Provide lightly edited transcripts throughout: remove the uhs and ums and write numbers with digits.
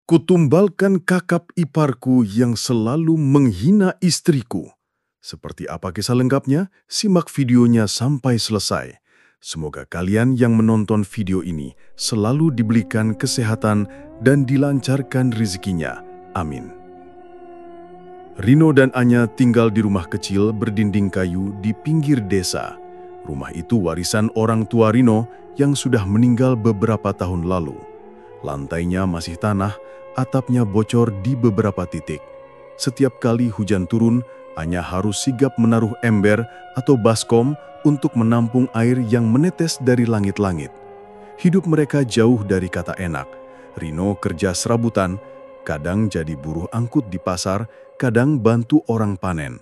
Kutumbalkan kakap iparku yang selalu menghina istriku. Seperti apa kisah lengkapnya? Simak videonya sampai selesai. Semoga kalian yang menonton video ini selalu diberikan kesehatan dan dilancarkan rezekinya. Amin. Rino dan Anya tinggal di rumah kecil berdinding kayu di pinggir desa. Rumah itu warisan orang tua Rino yang sudah meninggal beberapa tahun lalu. Lantainya masih tanah, atapnya bocor di beberapa titik. Setiap kali hujan turun, Anya harus sigap menaruh ember atau baskom untuk menampung air yang menetes dari langit-langit. Hidup mereka jauh dari kata enak. Rino kerja serabutan, kadang jadi buruh angkut di pasar, kadang bantu orang panen.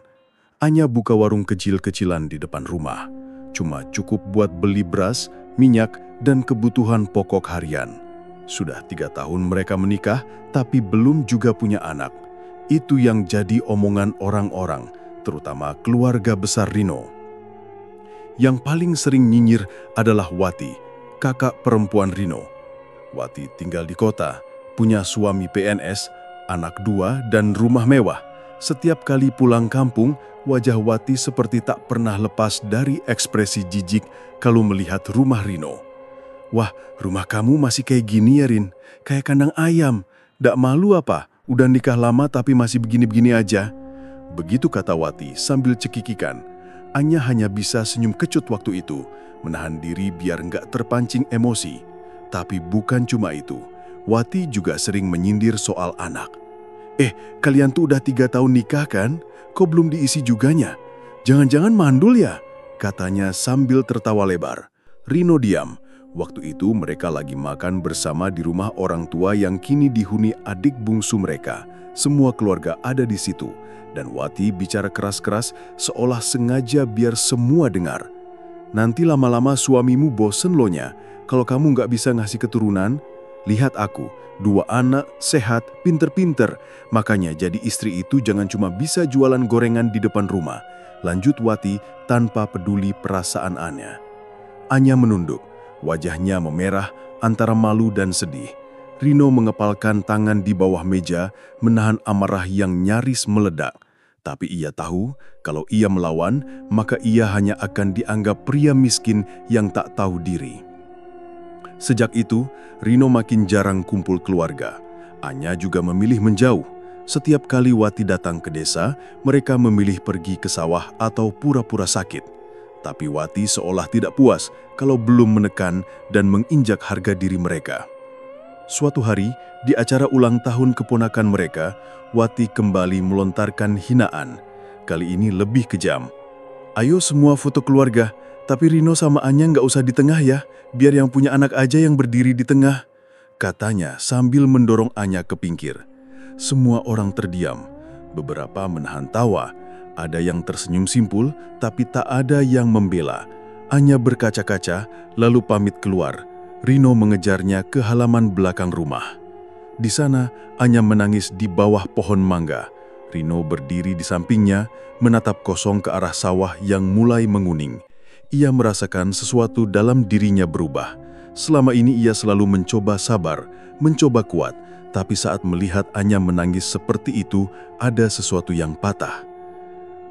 Anya buka warung kecil-kecilan di depan rumah. Cuma cukup buat beli beras, minyak, dan kebutuhan pokok harian. Sudah 3 tahun mereka menikah, tapi belum juga punya anak. Itu yang jadi omongan orang-orang, terutama keluarga besar Rino. Yang paling sering nyinyir adalah Wati, kakak perempuan Rino. Wati tinggal di kota, punya suami PNS, anak 2, dan rumah mewah. Setiap kali pulang kampung, wajah Wati seperti tak pernah lepas dari ekspresi jijik kalau melihat rumah Rino. "Wah, rumah kamu masih kayak gini ya, Rin? Kayak kandang ayam. Ndak malu apa? Udah nikah lama tapi masih begini-begini aja." Begitu kata Wati sambil cekikikan. Anya hanya bisa senyum kecut waktu itu, menahan diri biar nggak terpancing emosi. Tapi bukan cuma itu. Wati juga sering menyindir soal anak. Kalian tuh udah 3 tahun nikah kan? Kok belum diisi juganya? Jangan-jangan mandul ya?" katanya sambil tertawa lebar. Rino diam. Waktu itu mereka lagi makan bersama di rumah orang tua yang kini dihuni adik bungsu mereka. Semua keluarga ada di situ. Dan Wati bicara keras-keras seolah sengaja biar semua dengar. "Nanti lama-lama suamimu bosen loh nya. Kalau kamu nggak bisa ngasih keturunan, lihat aku, 2 anak, sehat, pinter-pinter. Makanya jadi istri itu jangan cuma bisa jualan gorengan di depan rumah." Lanjut Wati tanpa peduli perasaan Anya. Anya menunduk. Wajahnya memerah antara malu dan sedih. Rino mengepalkan tangan di bawah meja, menahan amarah yang nyaris meledak. Tapi ia tahu, kalau ia melawan, maka ia hanya akan dianggap pria miskin yang tak tahu diri. Sejak itu, Rino makin jarang kumpul keluarga. Anya juga memilih menjauh. Setiap kali Wati datang ke desa, mereka memilih pergi ke sawah atau pura-pura sakit. Tapi Wati seolah tidak puas kalau belum menekan dan menginjak harga diri mereka. Suatu hari, di acara ulang tahun keponakan mereka, Wati kembali melontarkan hinaan. Kali ini lebih kejam. "Ayo semua foto keluarga, tapi Rino sama Anya nggak usah di tengah ya, biar yang punya anak aja yang berdiri di tengah," katanya sambil mendorong Anya ke pinggir. Semua orang terdiam, beberapa menahan tawa. Ada yang tersenyum simpul, tapi tak ada yang membela. Anya berkaca-kaca, lalu pamit keluar. Rino mengejarnya ke halaman belakang rumah. Di sana, Anya menangis di bawah pohon mangga. Rino berdiri di sampingnya, menatap kosong ke arah sawah yang mulai menguning. Ia merasakan sesuatu dalam dirinya berubah. Selama ini ia selalu mencoba sabar, mencoba kuat, tapi saat melihat Anya menangis seperti itu, ada sesuatu yang patah.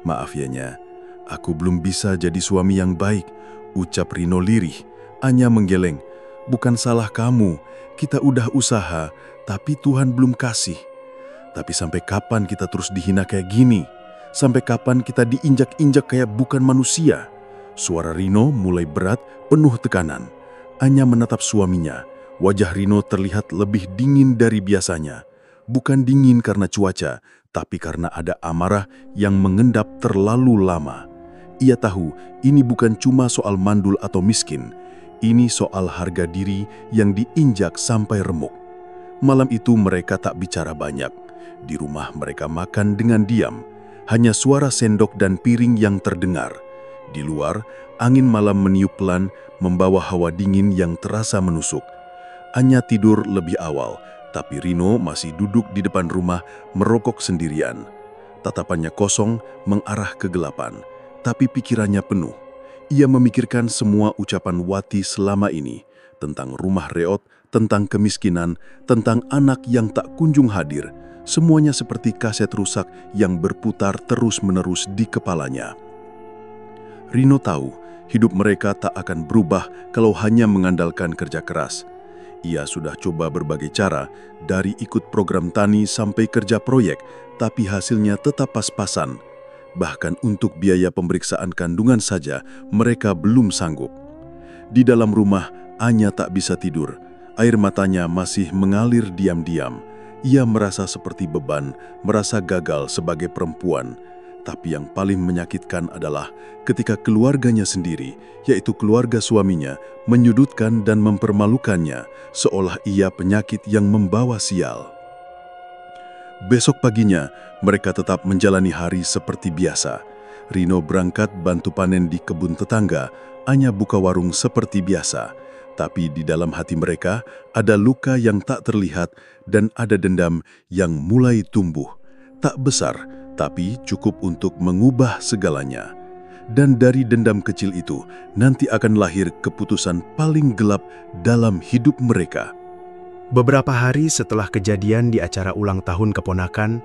"Maaf ya Nya, aku belum bisa jadi suami yang baik," ucap Rino lirih. Anya menggeleng. "Bukan salah kamu, kita udah usaha, tapi Tuhan belum kasih." "Tapi sampai kapan kita terus dihina kayak gini? Sampai kapan kita diinjak-injak kayak bukan manusia?" Suara Rino mulai berat, penuh tekanan. Anya menatap suaminya. Wajah Rino terlihat lebih dingin dari biasanya. Bukan dingin karena cuaca, tapi karena ada amarah yang mengendap terlalu lama. Ia tahu ini bukan cuma soal mandul atau miskin. Ini soal harga diri yang diinjak sampai remuk. Malam itu mereka tak bicara banyak. Di rumah mereka makan dengan diam. Hanya suara sendok dan piring yang terdengar. Di luar, angin malam meniup pelan, membawa hawa dingin yang terasa menusuk. Anya tidur lebih awal, tapi Rino masih duduk di depan rumah merokok sendirian. Tatapannya kosong mengarah kegelapan, tapi pikirannya penuh. Ia memikirkan semua ucapan Wati selama ini, tentang rumah reot, tentang kemiskinan, tentang anak yang tak kunjung hadir. Semuanya seperti kaset rusak yang berputar terus-menerus di kepalanya. Rino tahu hidup mereka tak akan berubah kalau hanya mengandalkan kerja keras. Ia sudah coba berbagai cara, dari ikut program tani sampai kerja proyek, tapi hasilnya tetap pas-pasan. Bahkan untuk biaya pemeriksaan kandungan saja, mereka belum sanggup. Di dalam rumah, Anya tak bisa tidur. Air matanya masih mengalir diam-diam. Ia merasa seperti beban, merasa gagal sebagai perempuan. Tapi yang paling menyakitkan adalah ketika keluarganya sendiri, yaitu keluarga suaminya, menyudutkan dan mempermalukannya, seolah ia penyakit yang membawa sial. Besok paginya, mereka tetap menjalani hari seperti biasa. Rino berangkat bantu panen di kebun tetangga, Anya buka warung seperti biasa. Tapi di dalam hati mereka ada luka yang tak terlihat dan ada dendam yang mulai tumbuh. Tak besar, tapi cukup untuk mengubah segalanya. Dan dari dendam kecil itu, nanti akan lahir keputusan paling gelap dalam hidup mereka. Beberapa hari setelah kejadian di acara ulang tahun keponakan,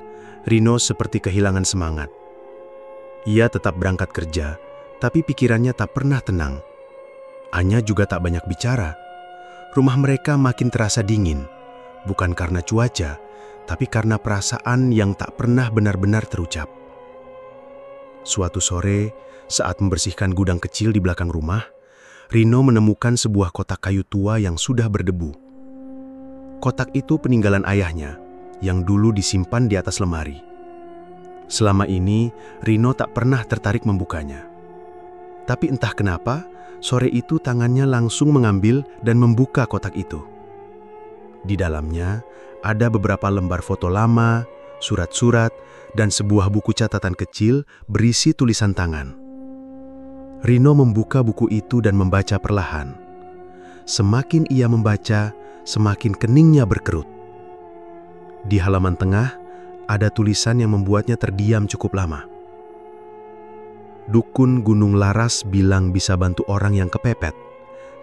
Rino seperti kehilangan semangat. Ia tetap berangkat kerja, tapi pikirannya tak pernah tenang. Anya juga tak banyak bicara. Rumah mereka makin terasa dingin, bukan karena cuaca, tapi karena perasaan yang tak pernah benar-benar terucap. Suatu sore, saat membersihkan gudang kecil di belakang rumah, Rino menemukan sebuah kotak kayu tua yang sudah berdebu. Kotak itu peninggalan ayahnya, yang dulu disimpan di atas lemari. Selama ini, Rino tak pernah tertarik membukanya. Tapi entah kenapa, sore itu tangannya langsung mengambil dan membuka kotak itu. Di dalamnya ada beberapa lembar foto lama, surat-surat, dan sebuah buku catatan kecil berisi tulisan tangan. Rino membuka buku itu dan membaca perlahan. Semakin ia membaca, semakin keningnya berkerut. Di halaman tengah, ada tulisan yang membuatnya terdiam cukup lama. Dukun Gunung Laras bilang bisa bantu orang yang kepepet,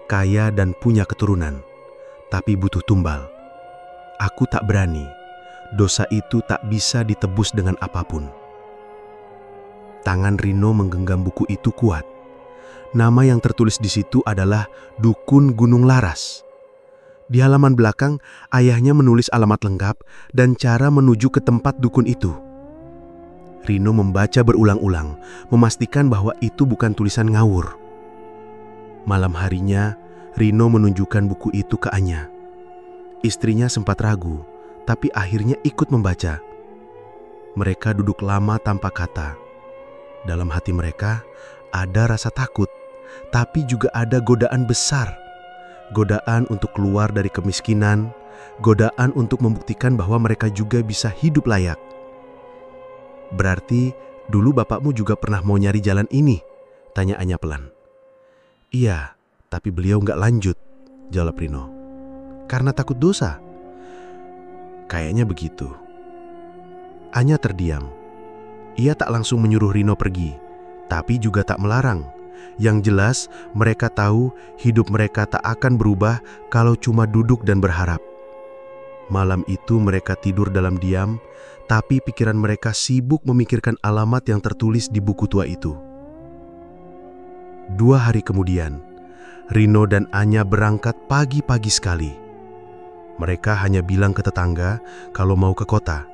kaya dan punya keturunan, tapi butuh tumbal. Aku tak berani. Dosa itu tak bisa ditebus dengan apapun. Tangan Rino menggenggam buku itu kuat. Nama yang tertulis di situ adalah Dukun Gunung Laras. Di halaman belakang, ayahnya menulis alamat lengkap dan cara menuju ke tempat dukun itu. Rino membaca berulang-ulang, memastikan bahwa itu bukan tulisan ngawur. Malam harinya, Rino menunjukkan buku itu ke Anya. Istrinya sempat ragu, tapi akhirnya ikut membaca. Mereka duduk lama tanpa kata. Dalam hati mereka ada rasa takut, tapi juga ada godaan besar. Godaan untuk keluar dari kemiskinan, godaan untuk membuktikan bahwa mereka juga bisa hidup layak. "Berarti dulu bapakmu juga pernah mau nyari jalan ini?" tanya Anya pelan. "Iya, tapi beliau nggak lanjut," jawab Rino. "Karena takut dosa?" "Kayaknya begitu." Anya terdiam. Ia tak langsung menyuruh Rino pergi, tapi juga tak melarang. Yang jelas, mereka tahu hidup mereka tak akan berubah kalau cuma duduk dan berharap. Malam itu mereka tidur dalam diam, tapi pikiran mereka sibuk memikirkan alamat yang tertulis di buku tua itu. 2 hari kemudian, Rino dan Anya berangkat pagi-pagi sekali. Mereka hanya bilang ke tetangga kalau mau ke kota,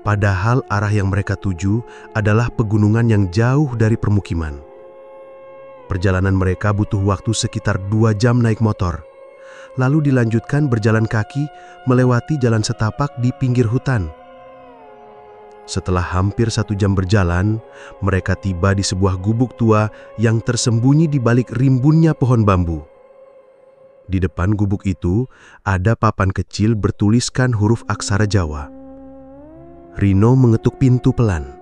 padahal arah yang mereka tuju adalah pegunungan yang jauh dari permukiman. Perjalanan mereka butuh waktu sekitar 2 jam naik motor, lalu dilanjutkan berjalan kaki melewati jalan setapak di pinggir hutan. Setelah hampir 1 jam berjalan, mereka tiba di sebuah gubuk tua yang tersembunyi di balik rimbunnya pohon bambu. Di depan gubuk itu, ada papan kecil bertuliskan huruf aksara Jawa. Rino mengetuk pintu pelan.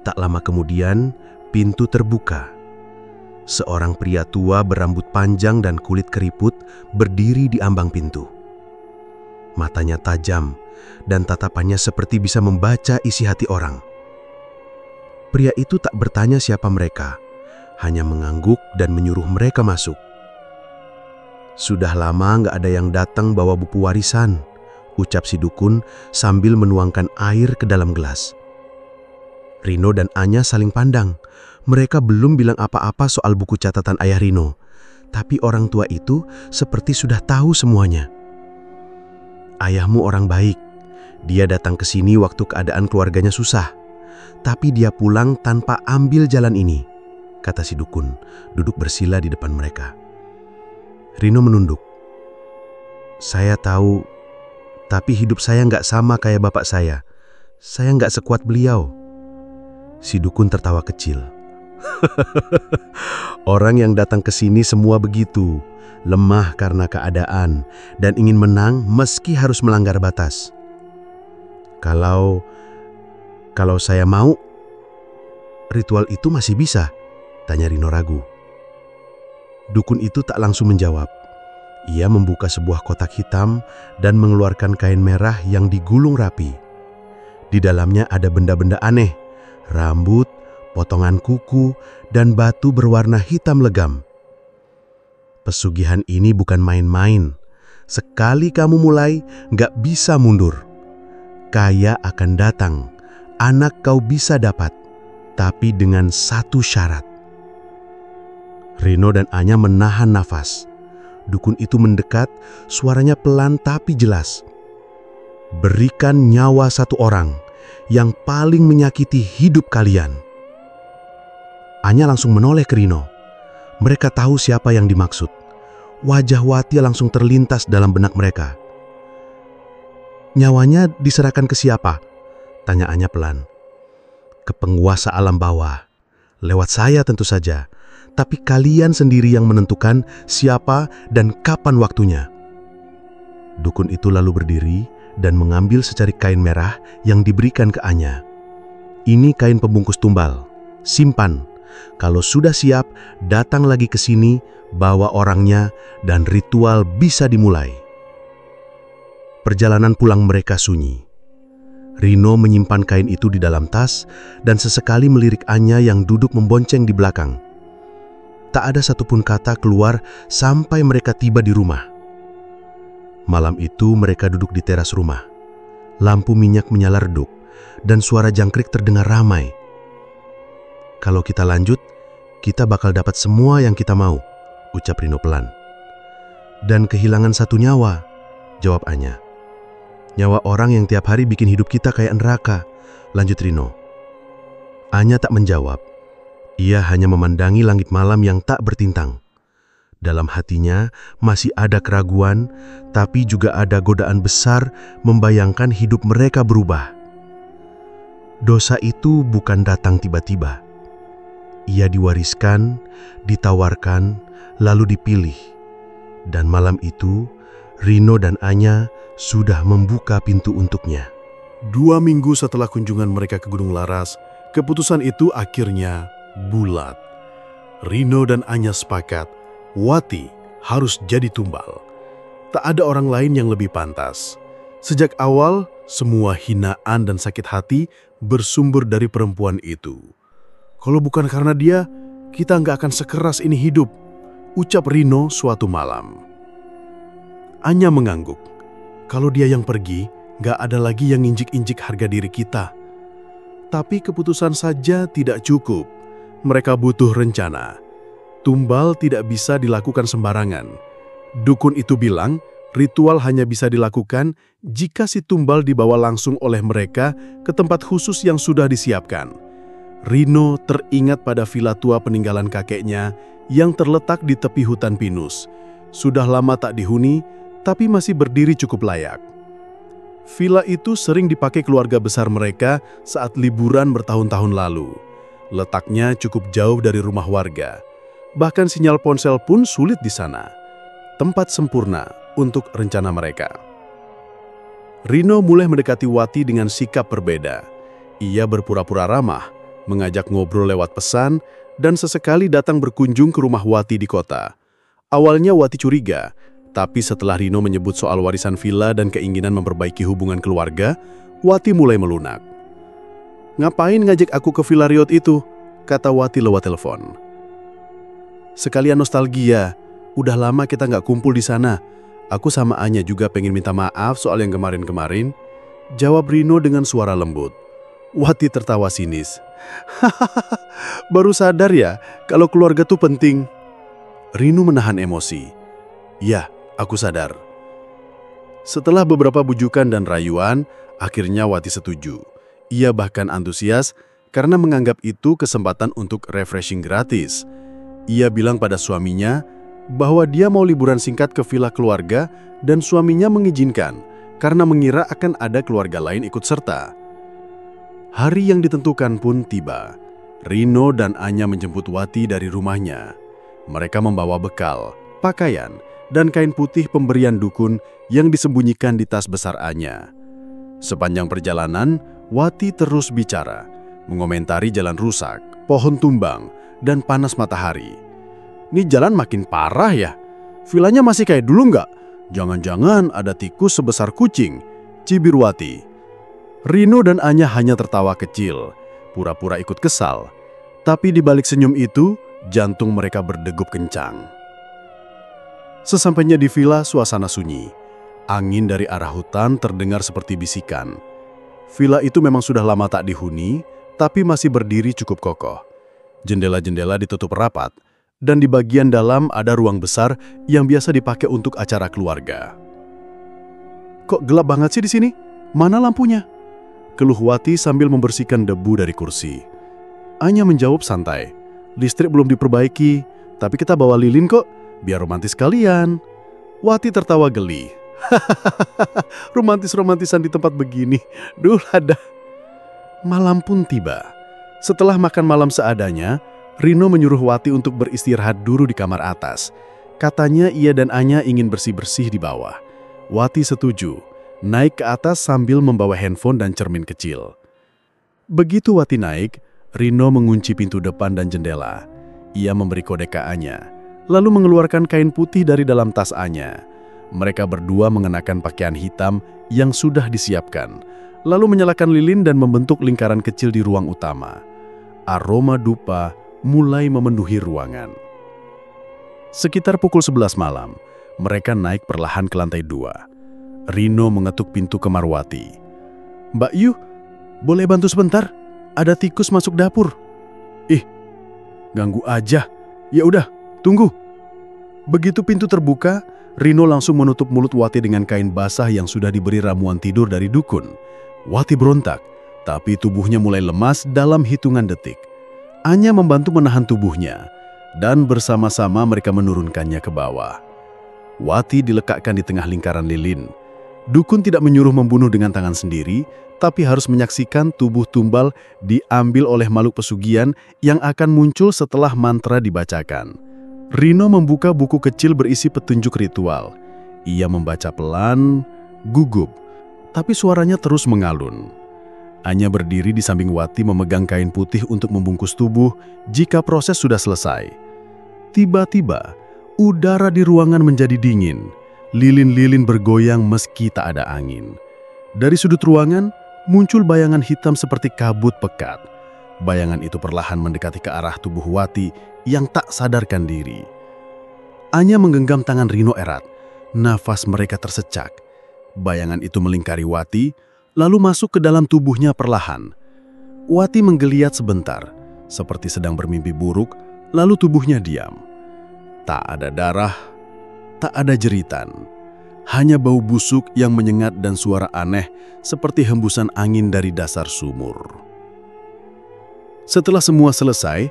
Tak lama kemudian, pintu terbuka. Seorang pria tua berambut panjang dan kulit keriput berdiri di ambang pintu. Matanya tajam dan tatapannya seperti bisa membaca isi hati orang. Pria itu tak bertanya siapa mereka, hanya mengangguk dan menyuruh mereka masuk. Sudah lama nggak ada yang datang bawa buku warisan, ucap si dukun sambil menuangkan air ke dalam gelas. Rino dan Anya saling pandang. Mereka belum bilang apa-apa soal buku catatan ayah Rino, tapi orang tua itu seperti sudah tahu semuanya. Ayahmu orang baik. Dia datang ke sini waktu keadaan keluarganya susah, tapi dia pulang tanpa ambil jalan ini, kata si dukun, duduk bersila di depan mereka. Rino menunduk. Saya tahu, tapi hidup saya nggak sama kayak bapak saya. Saya nggak sekuat beliau. Si dukun tertawa kecil. Orang yang datang ke sini semua begitu, lemah karena keadaan dan ingin menang meski harus melanggar batas. Kalau saya mau, ritual itu masih bisa? Tanya Rino ragu. Dukun itu tak langsung menjawab. Ia membuka sebuah kotak hitam dan mengeluarkan kain merah yang digulung rapi. Di dalamnya ada benda-benda aneh, rambut, potongan kuku, dan batu berwarna hitam legam. Pesugihan ini bukan main-main. Sekali kamu mulai, nggak bisa mundur. Kaya akan datang, anak kau bisa dapat, tapi dengan satu syarat. Rino dan Anya menahan nafas. Dukun itu mendekat, suaranya pelan tapi jelas. Berikan nyawa satu orang yang paling menyakiti hidup kalian. Anya langsung menoleh ke Rino. Mereka tahu siapa yang dimaksud. Wajah Wati langsung terlintas dalam benak mereka. Nyawanya diserahkan ke siapa? Tanya Anya pelan. Ke penguasa alam bawah. Lewat saya tentu saja. Tapi kalian sendiri yang menentukan siapa dan kapan waktunya. Dukun itu lalu berdiri dan mengambil secari kain merah yang diberikan ke Anya. Ini kain pembungkus tumbal. Simpan. Kalau sudah siap, datang lagi ke sini, bawa orangnya, dan ritual bisa dimulai. Perjalanan pulang mereka sunyi. Rino menyimpan kain itu di dalam tas dan sesekali melirik Anya yang duduk membonceng di belakang. Tak ada satupun kata keluar sampai mereka tiba di rumah. Malam itu mereka duduk di teras rumah. Lampu minyak menyala redup dan suara jangkrik terdengar ramai. Kalau kita lanjut, kita bakal dapat semua yang kita mau, ucap Rino pelan. Dan kehilangan satu nyawa, jawab Anya. Nyawa orang yang tiap hari bikin hidup kita kayak neraka, lanjut Rino. Anya tak menjawab. Ia hanya memandangi langit malam yang tak bertintang. Dalam hatinya masih ada keraguan, tapi juga ada godaan besar membayangkan hidup mereka berubah. Dosa itu bukan datang tiba-tiba. Ia diwariskan, ditawarkan, lalu dipilih. Dan malam itu, Rino dan Anya sudah membuka pintu untuknya. 2 minggu setelah kunjungan mereka ke Gunung Laras, keputusan itu akhirnya bulat. Rino dan Anya sepakat, Wati harus jadi tumbal. Tak ada orang lain yang lebih pantas. Sejak awal, semua hinaan dan sakit hati bersumber dari perempuan itu. Kalau bukan karena dia, kita nggak akan sekeras ini hidup, ucap Rino suatu malam. Anya mengangguk. Kalau dia yang pergi, nggak ada lagi yang injik-injik harga diri kita. Tapi keputusan saja tidak cukup. Mereka butuh rencana. Tumbal tidak bisa dilakukan sembarangan. Dukun itu bilang, ritual hanya bisa dilakukan jika si tumbal dibawa langsung oleh mereka ke tempat khusus yang sudah disiapkan. Rino teringat pada villa tua peninggalan kakeknya yang terletak di tepi hutan pinus. Sudah lama tak dihuni, tapi masih berdiri cukup layak. Villa itu sering dipakai keluarga besar mereka saat liburan bertahun-tahun lalu. Letaknya cukup jauh dari rumah warga. Bahkan sinyal ponsel pun sulit di sana. Tempat sempurna untuk rencana mereka. Rino mulai mendekati Wati dengan sikap berbeda. Ia berpura-pura ramah, mengajak ngobrol lewat pesan, dan sesekali datang berkunjung ke rumah Wati di kota. Awalnya Wati curiga, tapi setelah Rino menyebut soal warisan villa dan keinginan memperbaiki hubungan keluarga, Wati mulai melunak. Ngapain ngajak aku ke Villa Riot itu? Kata Wati lewat telepon. Sekalian nostalgia, Udah lama kita nggak kumpul di sana. Aku sama Anya juga pengen minta maaf soal yang kemarin-kemarin. Jawab Rino dengan suara lembut. Wati tertawa sinis. Hahaha, baru sadar ya kalau keluarga tuh penting. Rino menahan emosi. Ya, aku sadar. Setelah beberapa bujukan dan rayuan, akhirnya Wati setuju. Ia bahkan antusias karena menganggap itu kesempatan untuk refreshing gratis. Ia bilang pada suaminya bahwa dia mau liburan singkat ke villa keluarga dan suaminya mengizinkan karena mengira akan ada keluarga lain ikut serta. Hari yang ditentukan pun tiba. Rino dan Anya menjemput Wati dari rumahnya. Mereka membawa bekal, pakaian, dan kain putih pemberian dukun yang disembunyikan di tas besar Anya. Sepanjang perjalanan, Wati terus bicara, mengomentari jalan rusak, pohon tumbang, dan panas matahari. Ini jalan makin parah ya. Vilanya masih kayak dulu nggak? Jangan-jangan ada tikus sebesar kucing, cibir Wati. Rino dan Anya hanya tertawa kecil, pura-pura ikut kesal. Tapi di balik senyum itu, jantung mereka berdegup kencang. Sesampainya di villa, suasana sunyi. Angin dari arah hutan terdengar seperti bisikan. Villa itu memang sudah lama tak dihuni, tapi masih berdiri cukup kokoh. Jendela-jendela ditutup rapat, dan di bagian dalam ada ruang besar yang biasa dipakai untuk acara keluarga. Kok gelap banget sih di sini? Mana lampunya? Keluh Wati sambil membersihkan debu dari kursi. Anya menjawab santai. Listrik belum diperbaiki, tapi kita bawa lilin kok, biar romantis kalian. Wati tertawa geli. Hahaha, romantis-romantisan di tempat begini. Duh ada. Malam pun tiba. Setelah makan malam seadanya, Rino menyuruh Wati untuk beristirahat dulu di kamar atas. Katanya ia dan Anya ingin bersih-bersih di bawah. Wati setuju, naik ke atas sambil membawa handphone dan cermin kecil. Begitu Wati naik, Rino mengunci pintu depan dan jendela. Ia memberi kode ke Anya, lalu mengeluarkan kain putih dari dalam tas Anya. Mereka berdua mengenakan pakaian hitam yang sudah disiapkan, lalu menyalakan lilin dan membentuk lingkaran kecil di ruang utama. Aroma dupa mulai memenuhi ruangan. Sekitar pukul 11 malam, mereka naik perlahan ke lantai 2. Rino mengetuk pintu kamar Wati. Mbak Yu, boleh bantu sebentar? Ada tikus masuk dapur. Ih, ganggu aja. Ya udah, tunggu. Begitu pintu terbuka, Rino langsung menutup mulut Wati dengan kain basah yang sudah diberi ramuan tidur dari dukun. Wati berontak, tapi tubuhnya mulai lemas dalam hitungan detik. Anya membantu menahan tubuhnya, dan bersama-sama mereka menurunkannya ke bawah. Wati dilekatkan di tengah lingkaran lilin. Dukun tidak menyuruh membunuh dengan tangan sendiri, tapi harus menyaksikan tubuh tumbal diambil oleh makhluk pesugihan yang akan muncul setelah mantra dibacakan. Rino membuka buku kecil berisi petunjuk ritual. Ia membaca pelan, gugup, tapi suaranya terus mengalun. Anya berdiri di samping Wati memegang kain putih untuk membungkus tubuh jika proses sudah selesai. Tiba-tiba, udara di ruangan menjadi dingin. Lilin-lilin bergoyang meski tak ada angin. Dari sudut ruangan, muncul bayangan hitam seperti kabut pekat. Bayangan itu perlahan mendekati ke arah tubuh Wati yang tak sadarkan diri. Anya menggenggam tangan Rino erat. Nafas mereka tersecak. Bayangan itu melingkari Wati, lalu masuk ke dalam tubuhnya perlahan. Wati menggeliat sebentar, seperti sedang bermimpi buruk, lalu tubuhnya diam. Tak ada darah, tak ada jeritan. Hanya bau busuk yang menyengat dan suara aneh seperti hembusan angin dari dasar sumur. Setelah semua selesai,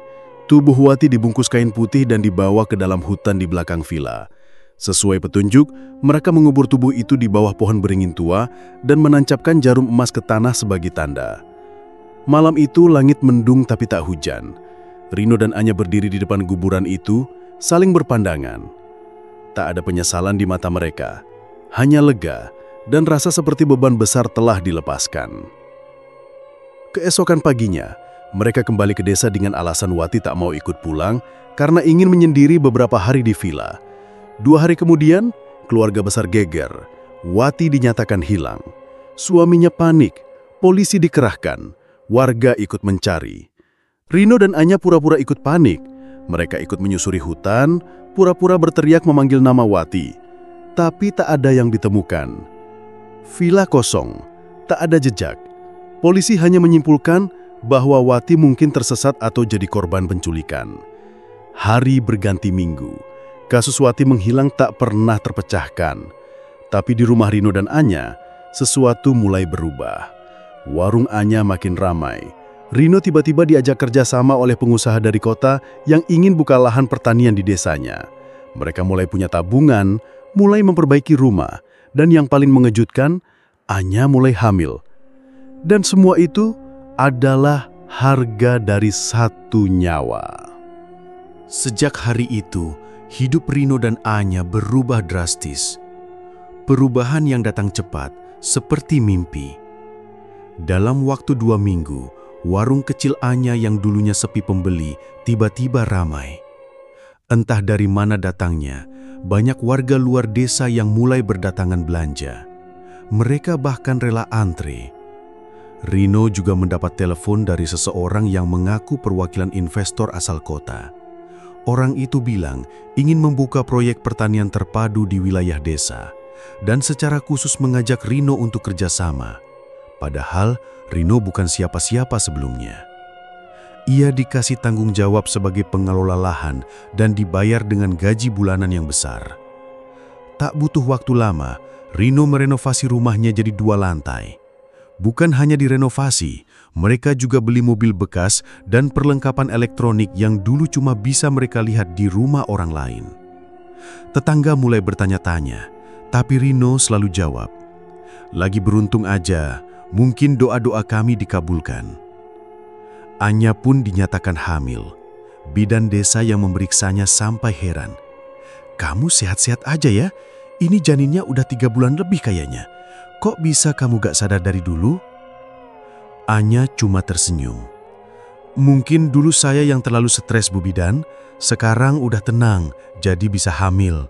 tubuh Wati dibungkus kain putih dan dibawa ke dalam hutan di belakang villa. Sesuai petunjuk, mereka mengubur tubuh itu di bawah pohon beringin tua dan menancapkan jarum emas ke tanah sebagai tanda. Malam itu langit mendung tapi tak hujan. Rino dan Anya berdiri di depan kuburan itu, saling berpandangan. Tak ada penyesalan di mata mereka, hanya lega dan rasa seperti beban besar telah dilepaskan. Keesokan paginya, mereka kembali ke desa dengan alasan Wati tak mau ikut pulang karena ingin menyendiri beberapa hari di villa. 2 hari kemudian, keluarga besar geger. Wati dinyatakan hilang. Suaminya panik, polisi dikerahkan, warga ikut mencari. Rino dan Anya pura-pura ikut panik. Mereka ikut menyusuri hutan, pura-pura berteriak memanggil nama Wati, tapi tak ada yang ditemukan. Villa kosong, tak ada jejak. Polisi hanya menyimpulkan bahwa Wati mungkin tersesat atau jadi korban penculikan. Hari berganti minggu. Kasus Wati menghilang tak pernah terpecahkan. Tapi di rumah Rino dan Anya, sesuatu mulai berubah. Warung Anya makin ramai. Rino tiba-tiba diajak kerjasama oleh pengusaha dari kota yang ingin buka lahan pertanian di desanya. Mereka mulai punya tabungan, mulai memperbaiki rumah, dan yang paling mengejutkan, Anya mulai hamil. Dan semua itu adalah harga dari satu nyawa. Sejak hari itu, hidup Rino dan Anya berubah drastis. Perubahan yang datang cepat, seperti mimpi. Dalam waktu 2 minggu, warung kecil Anya yang dulunya sepi pembeli tiba-tiba ramai. Entah dari mana datangnya, banyak warga luar desa yang mulai berdatangan belanja. Mereka bahkan rela antre. Rino juga mendapat telepon dari seseorang yang mengaku perwakilan investor asal kota. Orang itu bilang ingin membuka proyek pertanian terpadu di wilayah desa dan secara khusus mengajak Rino untuk kerjasama. Padahal Rino bukan siapa-siapa sebelumnya. Ia dikasih tanggung jawab sebagai pengelola lahan dan dibayar dengan gaji bulanan yang besar. Tak butuh waktu lama, Rino merenovasi rumahnya jadi 2 lantai. Bukan hanya direnovasi, mereka juga beli mobil bekas dan perlengkapan elektronik yang dulu cuma bisa mereka lihat di rumah orang lain. Tetangga mulai bertanya-tanya, tapi Rino selalu jawab, "Lagi beruntung aja, mungkin doa-doa kami dikabulkan." Anya pun dinyatakan hamil. Bidan desa yang memeriksanya sampai heran. "Kamu sehat-sehat aja ya? Ini janinnya udah 3 bulan lebih kayaknya. Kok bisa kamu gak sadar dari dulu?" Anya cuma tersenyum. "Mungkin dulu saya yang terlalu stres, Bu Bidan. Sekarang udah tenang, jadi bisa hamil."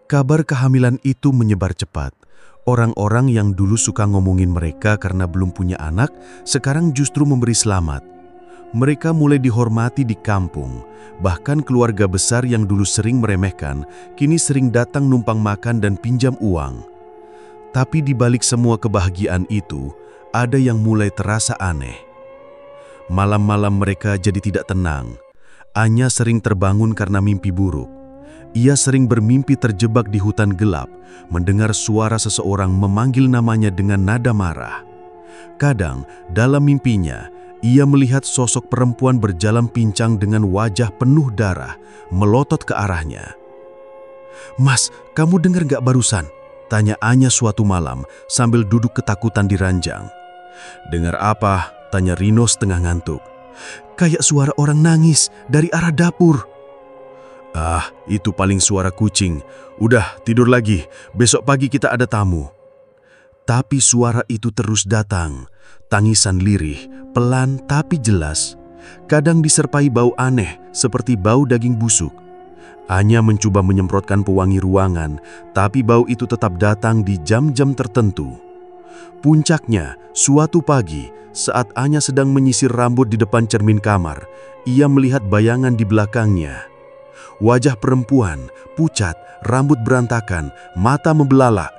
Kabar kehamilan itu menyebar cepat. Orang-orang yang dulu suka ngomongin mereka karena belum punya anak, sekarang justru memberi selamat. Mereka mulai dihormati di kampung. Bahkan keluarga besar yang dulu sering meremehkan, kini sering datang numpang makan dan pinjam uang. Tapi di balik semua kebahagiaan itu, ada yang mulai terasa aneh. Malam-malam mereka jadi tidak tenang. Anya sering terbangun karena mimpi buruk. Ia sering bermimpi terjebak di hutan gelap, mendengar suara seseorang memanggil namanya dengan nada marah. Kadang, dalam mimpinya, ia melihat sosok perempuan berjalan pincang dengan wajah penuh darah, melotot ke arahnya. "Mas, kamu dengar gak barusan?" tanya Anya suatu malam sambil duduk ketakutan di ranjang. "Dengar apa?" tanya Rino setengah ngantuk. "Kayak suara orang nangis dari arah dapur." "Ah, itu paling suara kucing. Udah, tidur lagi. Besok pagi kita ada tamu." Tapi suara itu terus datang. Tangisan lirih, pelan tapi jelas. Kadang disertai bau aneh seperti bau daging busuk. Anya mencoba menyemprotkan pewangi ruangan, tapi bau itu tetap datang di jam-jam tertentu. Puncaknya, suatu pagi, saat Anya sedang menyisir rambut di depan cermin kamar, ia melihat bayangan di belakangnya. Wajah perempuan, pucat, rambut berantakan, mata membelalak.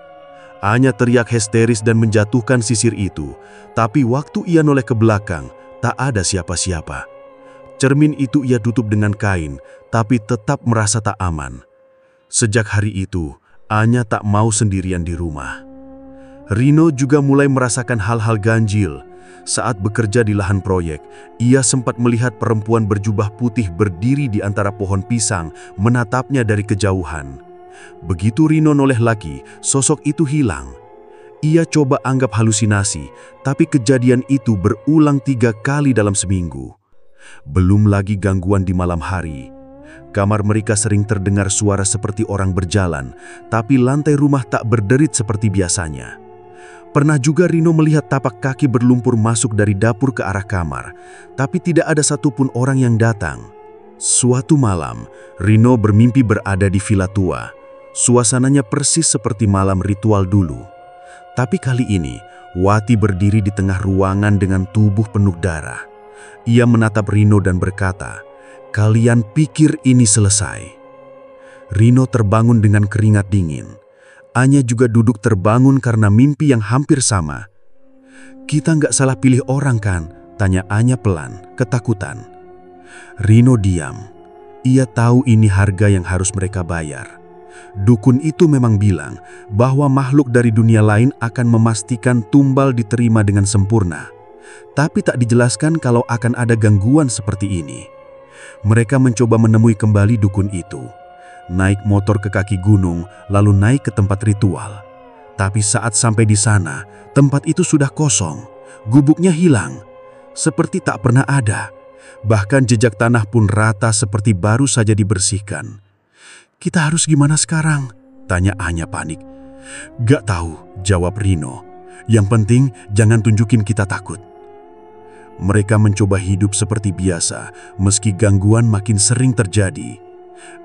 Anya teriak histeris dan menjatuhkan sisir itu, tapi waktu ia noleh ke belakang, tak ada siapa-siapa. Cermin itu ia tutup dengan kain, tapi tetap merasa tak aman. Sejak hari itu, Anya tak mau sendirian di rumah. Rino juga mulai merasakan hal-hal ganjil. Saat bekerja di lahan proyek, ia sempat melihat perempuan berjubah putih berdiri di antara pohon pisang, menatapnya dari kejauhan. Begitu Rino noleh lagi, sosok itu hilang. Ia coba anggap halusinasi, tapi kejadian itu berulang 3 kali dalam seminggu. Belum lagi gangguan di malam hari. Kamar mereka sering terdengar suara seperti orang berjalan, tapi lantai rumah tak berderit seperti biasanya. Pernah juga Rino melihat tapak kaki berlumpur masuk dari dapur ke arah kamar, tapi tidak ada satupun orang yang datang. Suatu malam, Rino bermimpi berada di villa tua. Suasananya persis seperti malam ritual dulu. Tapi kali ini, Wati berdiri di tengah ruangan dengan tubuh penuh darah. Ia menatap Rino dan berkata, "Kalian pikir ini selesai?" Rino terbangun dengan keringat dingin. Anya juga duduk terbangun karena mimpi yang hampir sama. "Kita nggak salah pilih orang kan?" tanya Anya pelan, ketakutan. Rino diam. Ia tahu ini harga yang harus mereka bayar. Dukun itu memang bilang bahwa makhluk dari dunia lain akan memastikan tumbal diterima dengan sempurna. Tapi tak dijelaskan kalau akan ada gangguan seperti ini. Mereka mencoba menemui kembali dukun itu. Naik motor ke kaki gunung, lalu naik ke tempat ritual. Tapi saat sampai di sana, tempat itu sudah kosong. Gubuknya hilang, seperti tak pernah ada. Bahkan jejak tanah pun rata seperti baru saja dibersihkan. "Kita harus gimana sekarang?" tanya Anya panik. "Gak tahu," jawab Rino. "Yang penting jangan tunjukin kita takut." Mereka mencoba hidup seperti biasa, meski gangguan makin sering terjadi.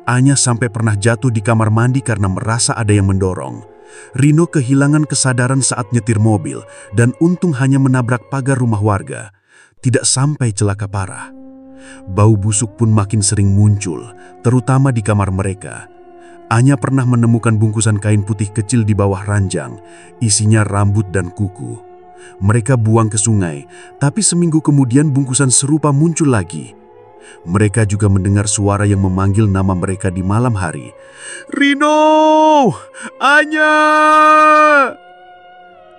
Anya sampai pernah jatuh di kamar mandi karena merasa ada yang mendorong. Rino kehilangan kesadaran saat nyetir mobil, dan untung hanya menabrak pagar rumah warga. Tidak sampai celaka parah. Bau busuk pun makin sering muncul, terutama di kamar mereka. Anya pernah menemukan bungkusan kain putih kecil di bawah ranjang, isinya rambut dan kuku. Mereka buang ke sungai, tapi seminggu kemudian bungkusan serupa muncul lagi. Mereka juga mendengar suara yang memanggil nama mereka di malam hari. "Rino! Anya!"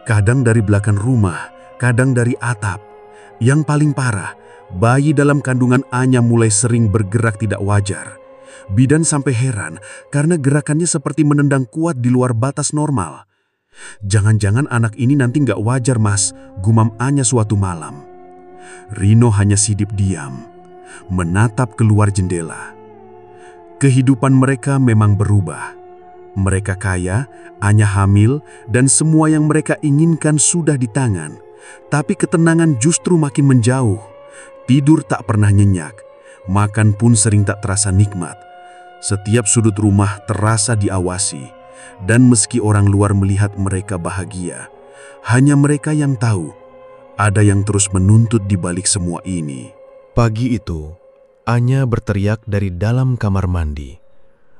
Kadang dari belakang rumah, kadang dari atap. Yang paling parah, bayi dalam kandungan Anya mulai sering bergerak tidak wajar. Bidan sampai heran karena gerakannya seperti menendang kuat di luar batas normal. "Jangan-jangan anak ini nanti nggak wajar, Mas," gumam Anya suatu malam. Rino hanya sidip diam, menatap keluar jendela. Kehidupan mereka memang berubah. Mereka kaya, Anya hamil, dan semua yang mereka inginkan sudah di tangan. Tapi ketenangan justru makin menjauh. Tidur tak pernah nyenyak, makan pun sering tak terasa nikmat. Setiap sudut rumah terasa diawasi, dan meski orang luar melihat mereka bahagia, hanya mereka yang tahu ada yang terus menuntut di balik semua ini. Pagi itu, Anya berteriak dari dalam kamar mandi.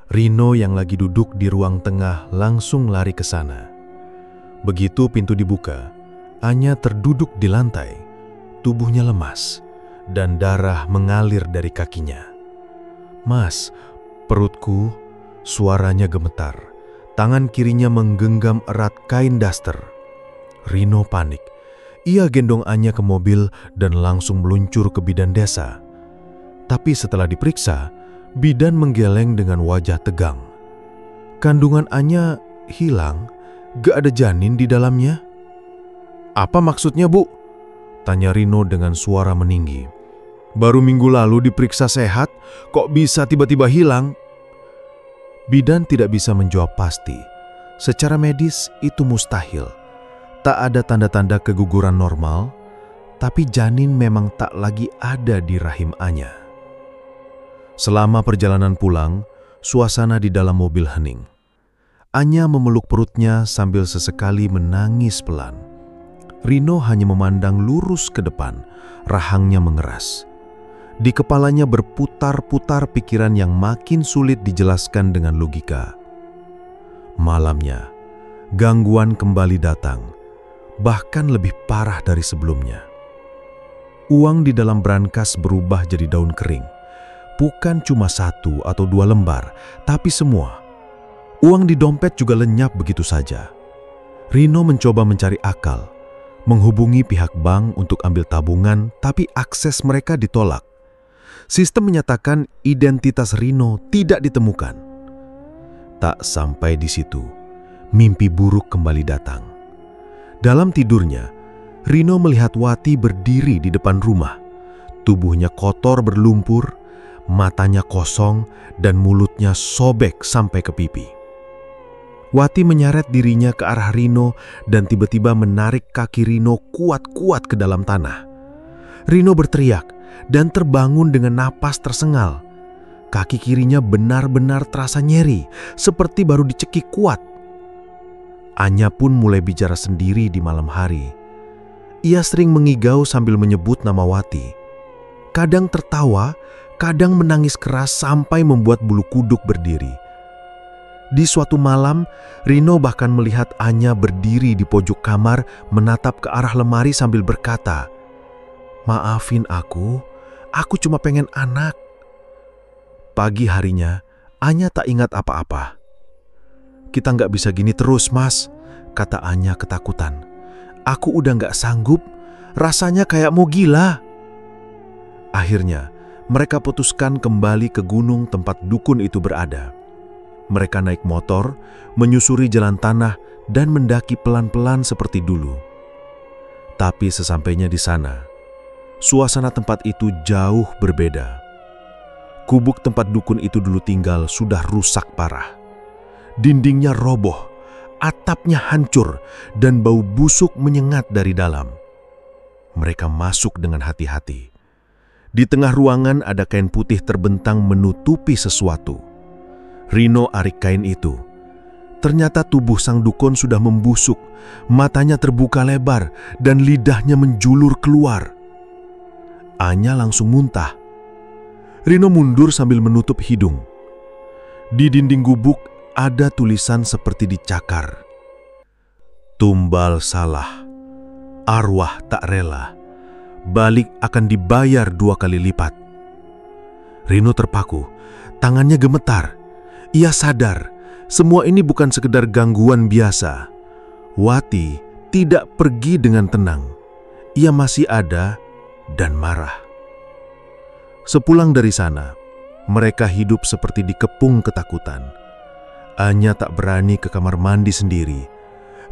Rino yang lagi duduk di ruang tengah langsung lari ke sana. Begitu pintu dibuka, Anya terduduk di lantai. Tubuhnya lemas dan darah mengalir dari kakinya. "Mas," perutku, suaranya gemetar. Tangan kirinya menggenggam erat kain daster. Rino panik. Ia gendong Anya ke mobil dan langsung meluncur ke bidan desa. Tapi setelah diperiksa, bidan menggeleng dengan wajah tegang. "Kandungan Anya hilang, gak ada janin di dalamnya." "Apa maksudnya, Bu?" tanya Rino dengan suara meninggi. "Baru minggu lalu diperiksa sehat, kok bisa tiba-tiba hilang?" Bidan tidak bisa menjawab pasti. Secara medis itu mustahil. Tak ada tanda-tanda keguguran normal, tapi janin memang tak lagi ada di rahim Anya. Selama perjalanan pulang, suasana di dalam mobil hening. Anya memeluk perutnya sambil sesekali menangis pelan. Rino hanya memandang lurus ke depan, rahangnya mengeras. Di kepalanya berputar-putar pikiran yang makin sulit dijelaskan dengan logika. Malamnya, gangguan kembali datang, bahkan lebih parah dari sebelumnya. Uang di dalam brankas berubah jadi daun kering. Bukan cuma 1 atau 2 lembar, tapi semua. Uang di dompet juga lenyap begitu saja. Rino mencoba mencari akal, menghubungi pihak bank untuk ambil tabungan, tapi akses mereka ditolak. Sistem menyatakan identitas Rino tidak ditemukan. Tak sampai di situ, mimpi buruk kembali datang. Dalam tidurnya, Rino melihat Wati berdiri di depan rumah. Tubuhnya kotor berlumpur, matanya kosong, dan mulutnya sobek sampai ke pipi. Wati menyeret dirinya ke arah Rino dan tiba-tiba menarik kaki Rino kuat-kuat ke dalam tanah. Rino berteriak dan terbangun dengan napas tersengal. Kaki kirinya benar-benar terasa nyeri, seperti baru dicekik kuat. Anya pun mulai bicara sendiri di malam hari. Ia sering mengigau sambil menyebut nama Wati. Kadang tertawa, kadang menangis keras sampai membuat bulu kuduk berdiri. Di suatu malam, Rino bahkan melihat Anya berdiri di pojok kamar menatap ke arah lemari sambil berkata, "Maafin aku cuma pengen anak." Pagi harinya, Anya tak ingat apa-apa. "Kita nggak bisa gini terus, Mas," kata Anya ketakutan. "Aku udah nggak sanggup, rasanya kayak mau gila." Akhirnya, mereka putuskan kembali ke gunung tempat dukun itu berada. Mereka naik motor, menyusuri jalan tanah, dan mendaki pelan-pelan seperti dulu. Tapi sesampainya di sana, suasana tempat itu jauh berbeda. Gubuk tempat dukun itu dulu tinggal sudah rusak parah. Dindingnya roboh, atapnya hancur, dan bau busuk menyengat dari dalam. Mereka masuk dengan hati-hati. Di tengah ruangan ada kain putih terbentang menutupi sesuatu. Rino arik kain itu. Ternyata tubuh sang dukun sudah membusuk, matanya terbuka lebar, dan lidahnya menjulur keluar. Anya langsung muntah. Rino mundur sambil menutup hidung. Di dinding gubuk ada tulisan seperti dicakar. "Tumbal salah, arwah tak rela, balik akan dibayar 2 kali lipat." Rino terpaku, tangannya gemetar. Ia sadar, semua ini bukan sekedar gangguan biasa. Wati tidak pergi dengan tenang. Ia masih ada dan marah. Sepulang dari sana, mereka hidup seperti dikepung ketakutan. Anya tak berani ke kamar mandi sendiri.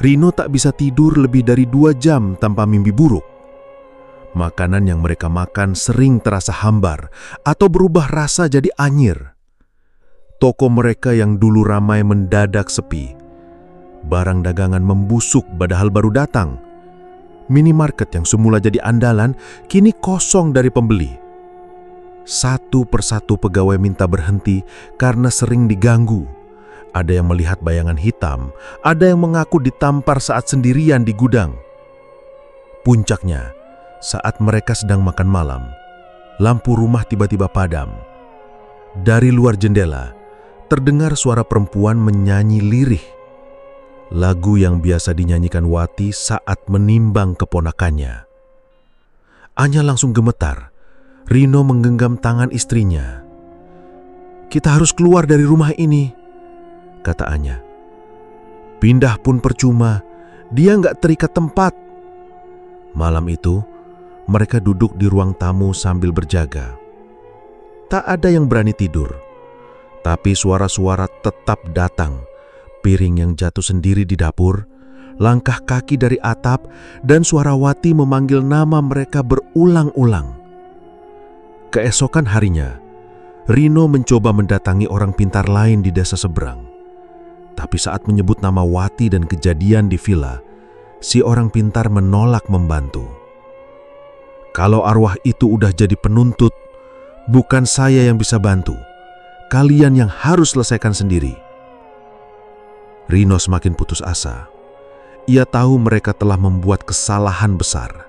Rino tak bisa tidur lebih dari 2 jam tanpa mimpi buruk. Makanan yang mereka makan sering terasa hambar atau berubah rasa jadi anyir. Toko mereka yang dulu ramai mendadak sepi. Barang dagangan membusuk padahal baru datang. Minimarket yang semula jadi andalan kini kosong dari pembeli. Satu persatu pegawai minta berhenti karena sering diganggu. Ada yang melihat bayangan hitam, ada yang mengaku ditampar saat sendirian di gudang. Puncaknya, saat mereka sedang makan malam, lampu rumah tiba-tiba padam. Dari luar jendela, terdengar suara perempuan menyanyi lirih. Lagu yang biasa dinyanyikan Wati saat menimbang keponakannya. Anya langsung gemetar. Rino menggenggam tangan istrinya. "Kita harus keluar dari rumah ini," kata Anya. "Pindah pun percuma, dia nggak terikat tempat." Malam itu, mereka duduk di ruang tamu sambil berjaga. Tak ada yang berani tidur. Tapi suara-suara tetap datang. Piring yang jatuh sendiri di dapur, langkah kaki dari atap, dan suara Wati memanggil nama mereka berulang-ulang. Keesokan harinya, Rino mencoba mendatangi orang pintar lain di desa seberang. Tapi saat menyebut nama Wati dan kejadian di villa, si orang pintar menolak membantu. "Kalau arwah itu udah jadi penuntut, bukan saya yang bisa bantu. Kalian yang harus selesaikan sendiri." Rino semakin putus asa. Ia tahu mereka telah membuat kesalahan besar.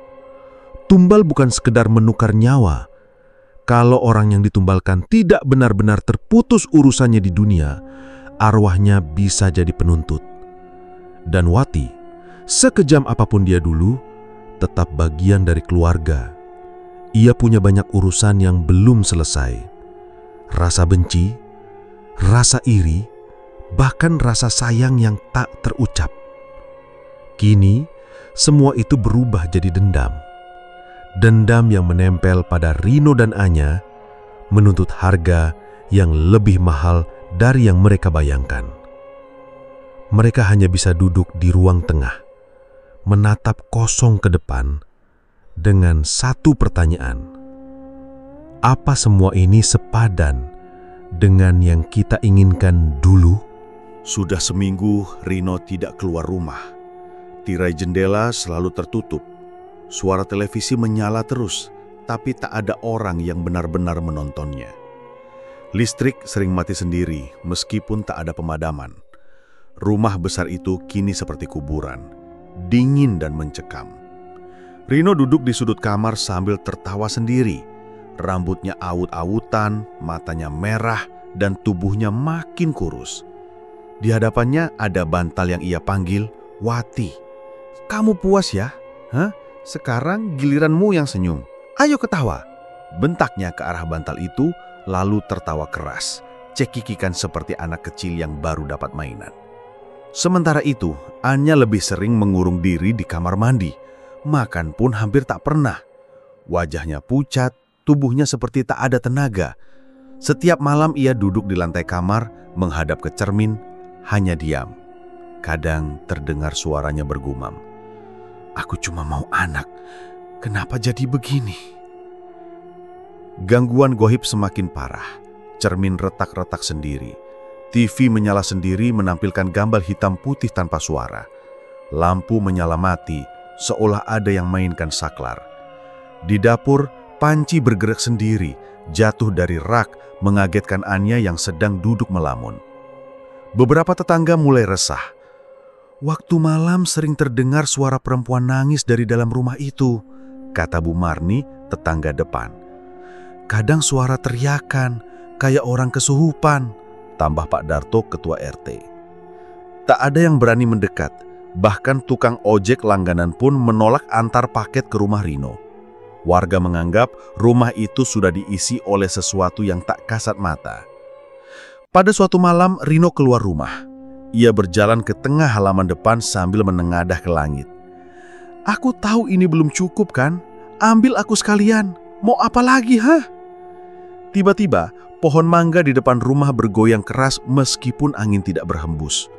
Tumbal bukan sekedar menukar nyawa. Kalau orang yang ditumbalkan tidak benar-benar terputus urusannya di dunia, arwahnya bisa jadi penuntut. Dan Wati, sekejam apapun dia dulu, tetap bagian dari keluarga. Ia punya banyak urusan yang belum selesai. Rasa benci, rasa iri, bahkan rasa sayang yang tak terucap. Kini, semua itu berubah jadi dendam. Dendam yang menempel pada Rino dan Anya, menuntut harga yang lebih mahal dari yang mereka bayangkan. Mereka hanya bisa duduk di ruang tengah, menatap kosong ke depan, dengan satu pertanyaan. Apa semua ini sepadan dengan yang kita inginkan dulu? Sudah seminggu Rino tidak keluar rumah. Tirai jendela selalu tertutup. Suara televisi menyala terus, tapi tak ada orang yang benar-benar menontonnya. Listrik sering mati sendiri meskipun tak ada pemadaman. Rumah besar itu kini seperti kuburan, dingin dan mencekam. Rino duduk di sudut kamar sambil tertawa sendiri. Rambutnya awut-awutan, matanya merah, dan tubuhnya makin kurus. Di hadapannya ada bantal yang ia panggil Wati. "Kamu puas ya? Hah? Sekarang giliranmu yang senyum. Ayo ketawa." Bentaknya ke arah bantal itu, lalu tertawa keras, cekikikan seperti anak kecil yang baru dapat mainan. Sementara itu, Anya lebih sering mengurung diri di kamar mandi. Makan pun hampir tak pernah. Wajahnya pucat, tubuhnya seperti tak ada tenaga. Setiap malam ia duduk di lantai kamar, menghadap ke cermin, hanya diam. Kadang terdengar suaranya bergumam, "Aku cuma mau anak, kenapa jadi begini?" Gangguan goib semakin parah. Cermin retak-retak sendiri. TV menyala sendiri menampilkan gambar hitam putih tanpa suara. Lampu menyala mati, seolah ada yang mainkan saklar. Di dapur, panci bergerak sendiri, jatuh dari rak, mengagetkan Anya yang sedang duduk melamun. Beberapa tetangga mulai resah. "Waktu malam sering terdengar suara perempuan nangis dari dalam rumah itu," kata Bu Marni, tetangga depan. "Kadang suara teriakan, kayak orang kesurupan," tambah Pak Darto, ketua RT. Tak ada yang berani mendekat, bahkan tukang ojek langganan pun menolak antar paket ke rumah Rino. Warga menganggap rumah itu sudah diisi oleh sesuatu yang tak kasat mata. Pada suatu malam, Rino keluar rumah. Ia berjalan ke tengah halaman depan sambil menengadah ke langit. "Aku tahu ini belum cukup kan? Ambil aku sekalian. Mau apa lagi, hah?" Tiba-tiba, pohon mangga di depan rumah bergoyang keras meskipun angin tidak berhembus.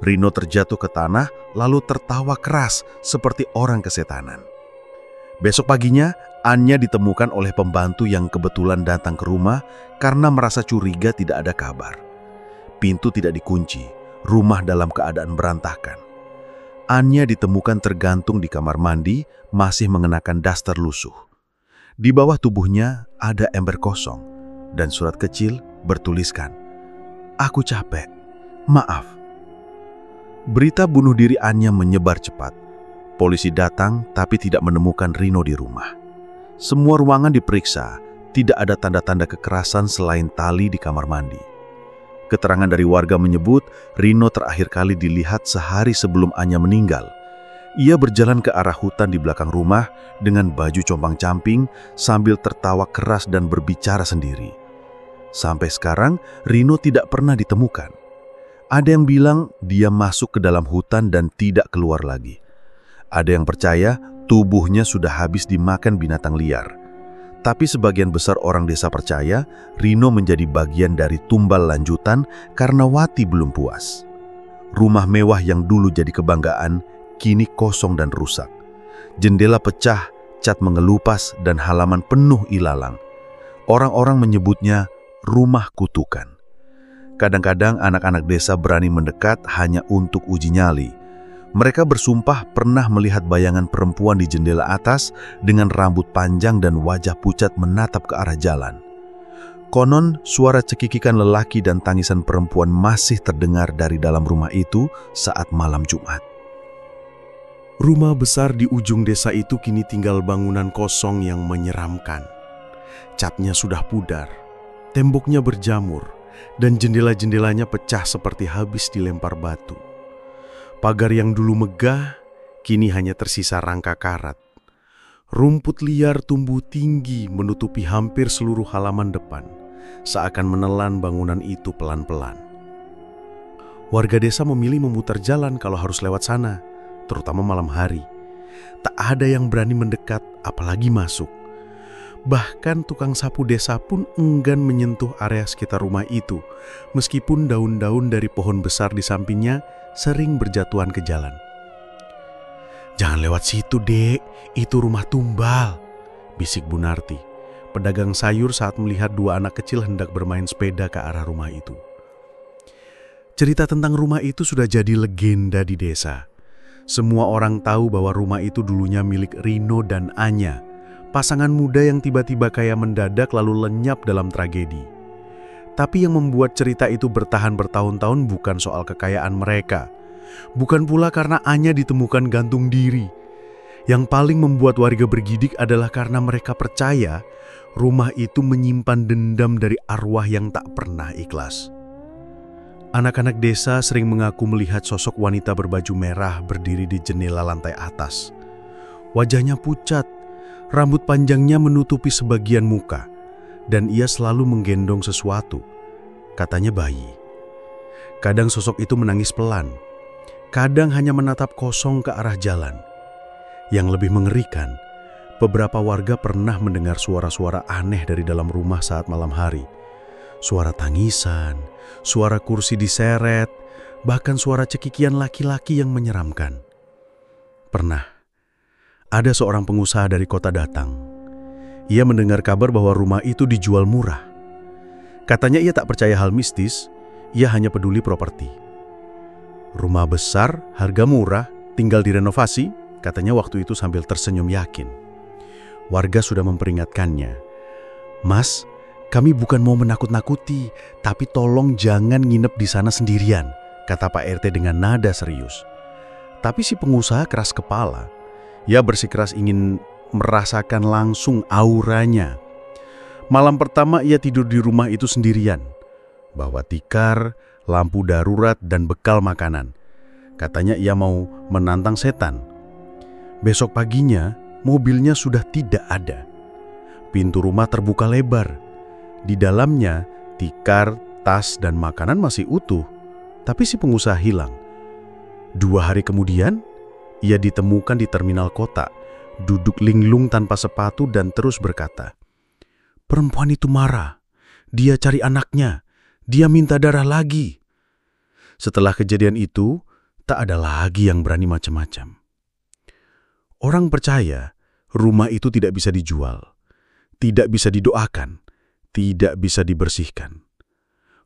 Rino terjatuh ke tanah lalu tertawa keras seperti orang kesetanan. Besok paginya, Anya ditemukan oleh pembantu yang kebetulan datang ke rumah karena merasa curiga tidak ada kabar. Pintu tidak dikunci, rumah dalam keadaan berantakan. Anya ditemukan tergantung di kamar mandi, masih mengenakan daster lusuh. Di bawah tubuhnya ada ember kosong dan surat kecil bertuliskan, "Aku capek, maaf." Berita bunuh diri Anya menyebar cepat. Polisi datang tapi tidak menemukan Rino di rumah. Semua ruangan diperiksa, tidak ada tanda-tanda kekerasan selain tali di kamar mandi. Keterangan dari warga menyebut Rino terakhir kali dilihat sehari sebelum Anya meninggal. Ia berjalan ke arah hutan di belakang rumah dengan baju compang-camping sambil tertawa keras dan berbicara sendiri. Sampai sekarang, Rino tidak pernah ditemukan. Ada yang bilang dia masuk ke dalam hutan dan tidak keluar lagi. Ada yang percaya tubuhnya sudah habis dimakan binatang liar. Tapi sebagian besar orang desa percaya Rino menjadi bagian dari tumbal lanjutan karena Wati belum puas. Rumah mewah yang dulu jadi kebanggaan kini kosong dan rusak. Jendela pecah, cat mengelupas, dan halaman penuh ilalang. Orang-orang menyebutnya rumah kutukan. Kadang-kadang anak-anak desa berani mendekat hanya untuk uji nyali. Mereka bersumpah pernah melihat bayangan perempuan di jendela atas dengan rambut panjang dan wajah pucat menatap ke arah jalan. Konon, suara cekikikan lelaki dan tangisan perempuan masih terdengar dari dalam rumah itu saat malam Jumat. Rumah besar di ujung desa itu kini tinggal bangunan kosong yang menyeramkan. Catnya sudah pudar, temboknya berjamur, dan jendela-jendelanya pecah seperti habis dilempar batu. Pagar yang dulu megah, kini hanya tersisa rangka karat. Rumput liar tumbuh tinggi menutupi hampir seluruh halaman depan, seakan menelan bangunan itu pelan-pelan. Warga desa memilih memutar jalan kalau harus lewat sana, terutama malam hari. Tak ada yang berani mendekat, apalagi masuk. Bahkan tukang sapu desa pun enggan menyentuh area sekitar rumah itu, meskipun daun-daun dari pohon besar di sampingnya sering berjatuhan ke jalan. "Jangan lewat situ, Dek. Itu rumah tumbal," bisik Bu Narti, pedagang sayur saat melihat dua anak kecil hendak bermain sepeda ke arah rumah itu. Cerita tentang rumah itu sudah jadi legenda di desa. Semua orang tahu bahwa rumah itu dulunya milik Rino dan Anya, pasangan muda yang tiba-tiba kaya mendadak lalu lenyap dalam tragedi. Tapi yang membuat cerita itu bertahan bertahun-tahun bukan soal kekayaan mereka. Bukan pula karena Anya ditemukan gantung diri. Yang paling membuat warga bergidik adalah karena mereka percaya rumah itu menyimpan dendam dari arwah yang tak pernah ikhlas. Anak-anak desa sering mengaku melihat sosok wanita berbaju merah berdiri di jendela lantai atas. Wajahnya pucat, rambut panjangnya menutupi sebagian muka, dan ia selalu menggendong sesuatu, katanya bayi. Kadang sosok itu menangis pelan, kadang hanya menatap kosong ke arah jalan. Yang lebih mengerikan, beberapa warga pernah mendengar suara-suara aneh dari dalam rumah saat malam hari. Suara tangisan, suara kursi diseret, bahkan suara cekikian laki-laki yang menyeramkan. Pernah, ada seorang pengusaha dari kota datang. Ia mendengar kabar bahwa rumah itu dijual murah. Katanya ia tak percaya hal mistis, ia hanya peduli properti. Rumah besar, harga murah, tinggal direnovasi, katanya waktu itu sambil tersenyum yakin. Warga sudah memperingatkannya. "Mas, kami bukan mau menakut-nakuti, tapi tolong jangan nginep di sana sendirian," kata Pak RT dengan nada serius. Tapi si pengusaha keras kepala. Ia bersikeras ingin merasakan langsung auranya. Malam pertama ia tidur di rumah itu sendirian. Bawa tikar, lampu darurat, dan bekal makanan. Katanya ia mau menantang setan. Besok paginya, mobilnya sudah tidak ada. Pintu rumah terbuka lebar. Di dalamnya, tikar, tas, dan makanan masih utuh. Tapi si pengusaha hilang. 2 hari kemudian, ia ditemukan di terminal kota, duduk linglung tanpa sepatu dan terus berkata, "Perempuan itu marah. Dia cari anaknya. Dia minta darah lagi." Setelah kejadian itu, tak ada lagi yang berani macam-macam. Orang percaya rumah itu tidak bisa dijual, tidak bisa didoakan, tidak bisa dibersihkan.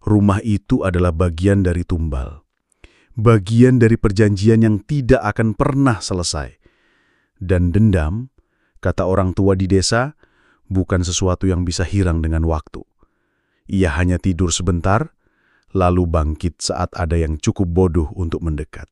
Rumah itu adalah bagian dari tumbal, bagian dari perjanjian yang tidak akan pernah selesai. Dan dendam, kata orang tua di desa, bukan sesuatu yang bisa hilang dengan waktu. Ia hanya tidur sebentar, lalu bangkit saat ada yang cukup bodoh untuk mendekat.